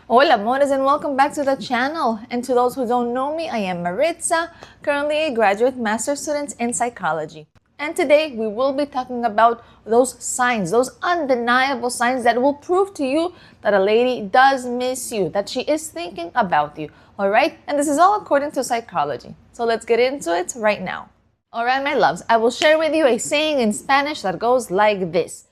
Hola amores, and welcome back to the channel. And to those who don't know me, I am Maritza, currently a graduate master's student in psychology. And today we will be talking about those signs, those undeniable signs that will prove to you that a lady does miss you, that she is thinking about you, all right? And this is all according to psychology. So let's get into it right now. All right, my loves, I will share with you a saying in Spanish that goes like this.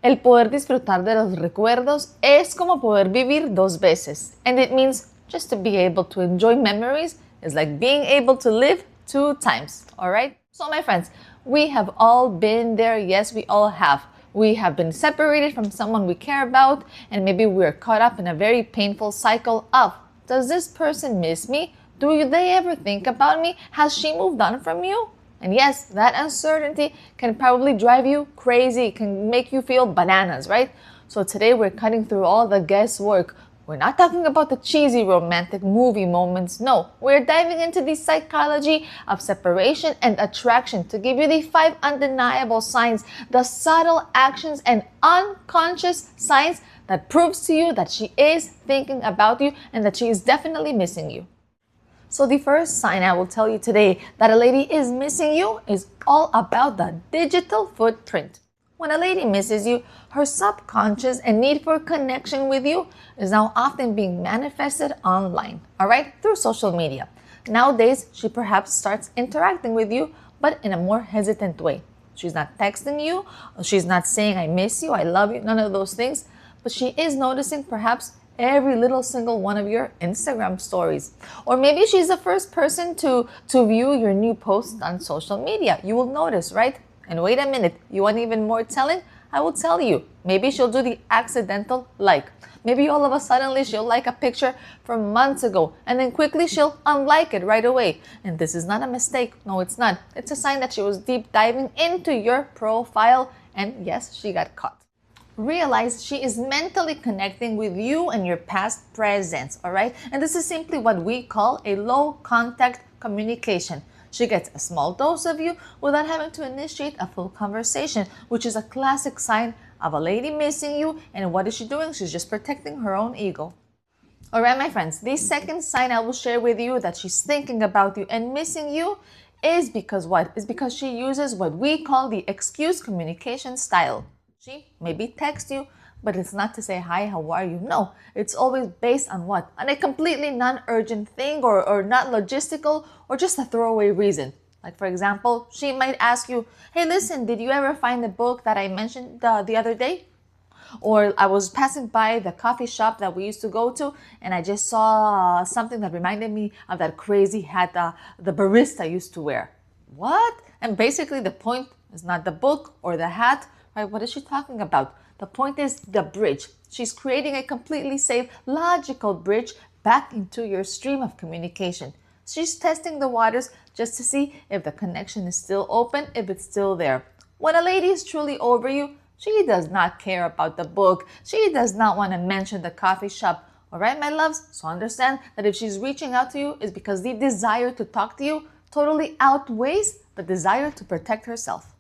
El poder disfrutar de los recuerdos es como poder vivir dos veces. And it means just to be able to enjoy memories is like being able to live 2 times. All right? So my friends, we have all been there. Yes, we all have. We have been separated from someone we care about, and maybe we're caught up in a very painful cycle of, does this person miss me? Do they ever think about me? Has she moved on from you? And yes, that uncertainty can probably drive you crazy, can make you feel bananas, right? So today we're cutting through all the guesswork. We're not talking about the cheesy romantic movie moments. No, we're diving into the psychology of separation and attraction to give you the 5 undeniable signs, the subtle actions and unconscious signs that proves to you that she is thinking about you and that she is definitely missing you. So the first sign I will tell you today that a lady is missing you is all about the digital footprint. When a lady misses you, her subconscious and need for connection with you is now often being manifested online, all right, through social media. Nowadays, she perhaps starts interacting with you, but in a more hesitant way. She's not texting you, she's not saying, I miss you, I love you, none of those things, but she is noticing perhaps every little single one of your Instagram stories. Or maybe she's the first person to view your new post on social media. You will notice, right? And wait a minute, you want even more telling? I will tell you. Maybe she'll do the accidental like. Maybe all of a sudden she'll like a picture from months ago and then quickly she'll unlike it right away. And this is not a mistake. No, it's not. It's a sign that she was deep diving into your profile and yes, she got caught. Realize she is mentally connecting with you and your past presence, all right? And this is simply what we call a low contact communication. She gets a small dose of you without having to initiate a full conversation, which is a classic sign of a lady missing you. And what is she doing? She's just protecting her own ego. All right, my friends, the second sign I will share with you that she's thinking about you and missing you is because what? Is because she uses what we call the excuse communication style. She maybe text you, but it's not to say, hi, how are you? No, it's always based on what? On a completely non-urgent thing or not logistical or just a throwaway reason. Like, for example, she might ask you, hey, listen, did you ever find the book that I mentioned the other day? Or I was passing by the coffee shop that we used to go to and I just saw something that reminded me of that crazy hat the barista used to wear. What? And basically the point is not the book or the hat. Right? What is she talking about? The point is the bridge. She's creating a completely safe, logical bridge back into your stream of communication. She's testing the waters just to see if the connection is still open, if it's still there. When a lady is truly over you, she does not care about the book. She does not want to mention the coffee shop. All right, my loves? So understand that if she's reaching out to you, it's because the desire to talk to you totally outweighs the desire to protect herself.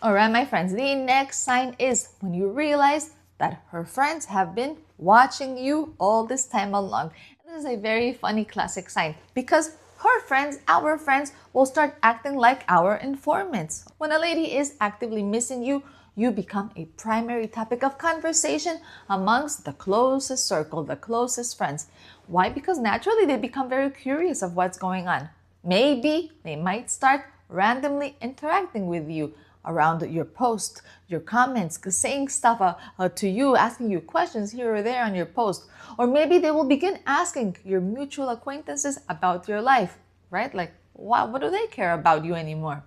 All right, my friends, the next sign is when you realize that her friends have been watching you all this time along. This is a very funny classic sign because her friends, our friends, will start acting like our informants. When a lady is actively missing you, you become a primary topic of conversation amongst the closest circle, the closest friends. Why? Because naturally they become very curious of what's going on. Maybe they might start randomly interacting with you around your post, your comments, saying stuff to you, asking you questions here or there on your post. Or maybe they will begin asking your mutual acquaintances about your life, right? Like, what do they care about you anymore?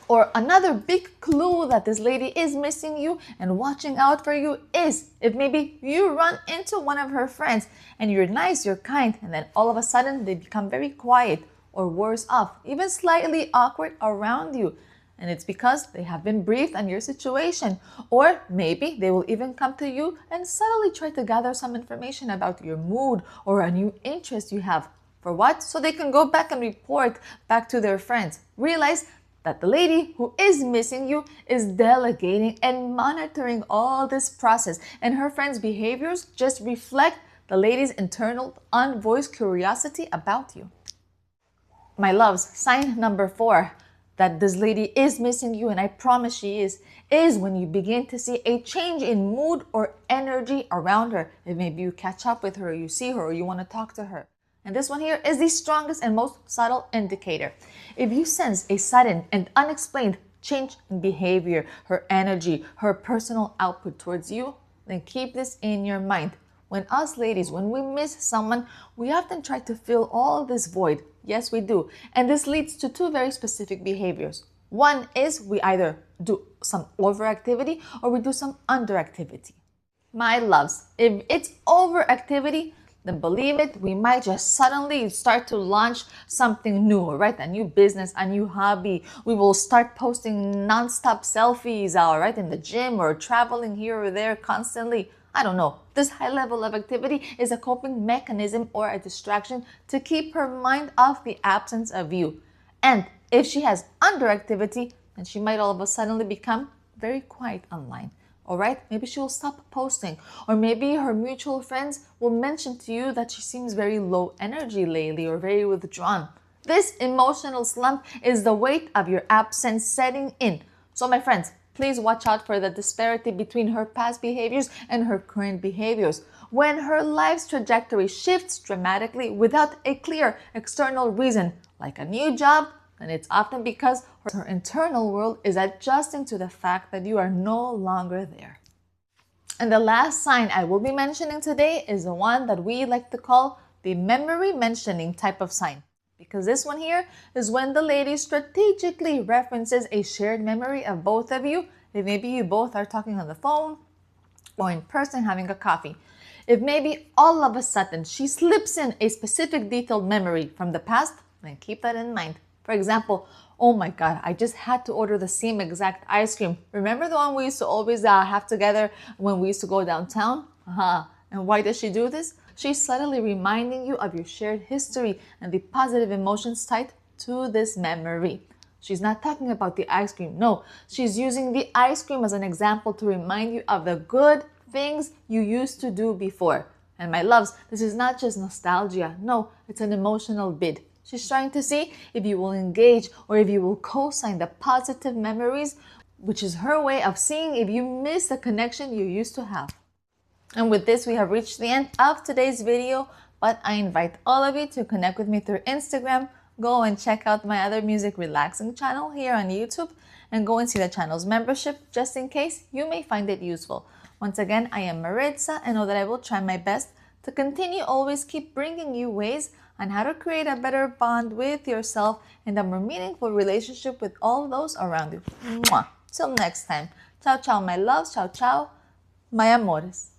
Or another big clue that this lady is missing you and watching out for you is if maybe you run into one of her friends and you're nice, you're kind, and then all of a sudden they become very quiet or worse off, even slightly awkward around you. And it's because they have been briefed on your situation. Or maybe they will even come to you and subtly try to gather some information about your mood or a new interest you have. For what? So they can go back and report back to their friends. Realize that the lady who is missing you is delegating and monitoring all this process, and her friends' behaviors just reflect the lady's internal unvoiced curiosity about you. My loves, sign number 4 that this lady is missing you, and I promise she is when you begin to see a change in mood or energy around her. If maybe you catch up with her, you see her, or you want to talk to her. And this one here is the strongest and most subtle indicator. If you sense a sudden and unexplained change in behavior, her energy, her personal output towards you, then keep this in your mind. When us ladies, when we miss someone, we often try to fill all this void. Yes, we do. And this leads to 2 very specific behaviors. One is we either do some overactivity or we do some underactivity. My loves, if it's overactivity, then believe it, we might just suddenly start to launch something new, right? A new business, a new hobby. We will start posting non-stop selfies, right, in the gym or traveling here or there constantly. I don't know. This high level of activity is a coping mechanism or a distraction to keep her mind off the absence of you. And if she has underactivity, then she might all of a sudden become very quiet online. All right, maybe she will stop posting, or maybe her mutual friends will mention to you that she seems very low energy lately or very withdrawn. This emotional slump is the weight of your absence setting in. So my friends, please watch out for the disparity between her past behaviors and her current behaviors. When her life's trajectory shifts dramatically without a clear external reason, like a new job, then it's often because her internal world is adjusting to the fact that you are no longer there. And the last sign I will be mentioning today is the one that we like to call the memory mentioning type of sign. Because this one here is when the lady strategically references a shared memory of both of you. If maybe you both are talking on the phone or in person having a coffee. If maybe all of a sudden she slips in a specific detailed memory from the past, then keep that in mind. For example, oh my God, I just had to order the same exact ice cream. Remember the one we used to always have together when we used to go downtown? And why does she do this? She's subtly reminding you of your shared history and the positive emotions tied to this memory. She's not talking about the ice cream. No, she's using the ice cream as an example to remind you of the good things you used to do before. And my loves, this is not just nostalgia. No, it's an emotional bid. She's trying to see if you will engage or if you will co-sign the positive memories, which is her way of seeing if you miss the connection you used to have. And with this, we have reached the end of today's video, but I invite all of you to connect with me through Instagram. Go and check out my other music relaxing channel here on YouTube, and go and see the channel's membership just in case you may find it useful. Once again, I am Maritza, and know that I will try my best to continue always keep bringing you ways on how to create a better bond with yourself and a more meaningful relationship with all those around you. Mwah. Till next time. Ciao, ciao, my loves. Ciao, ciao, my amores.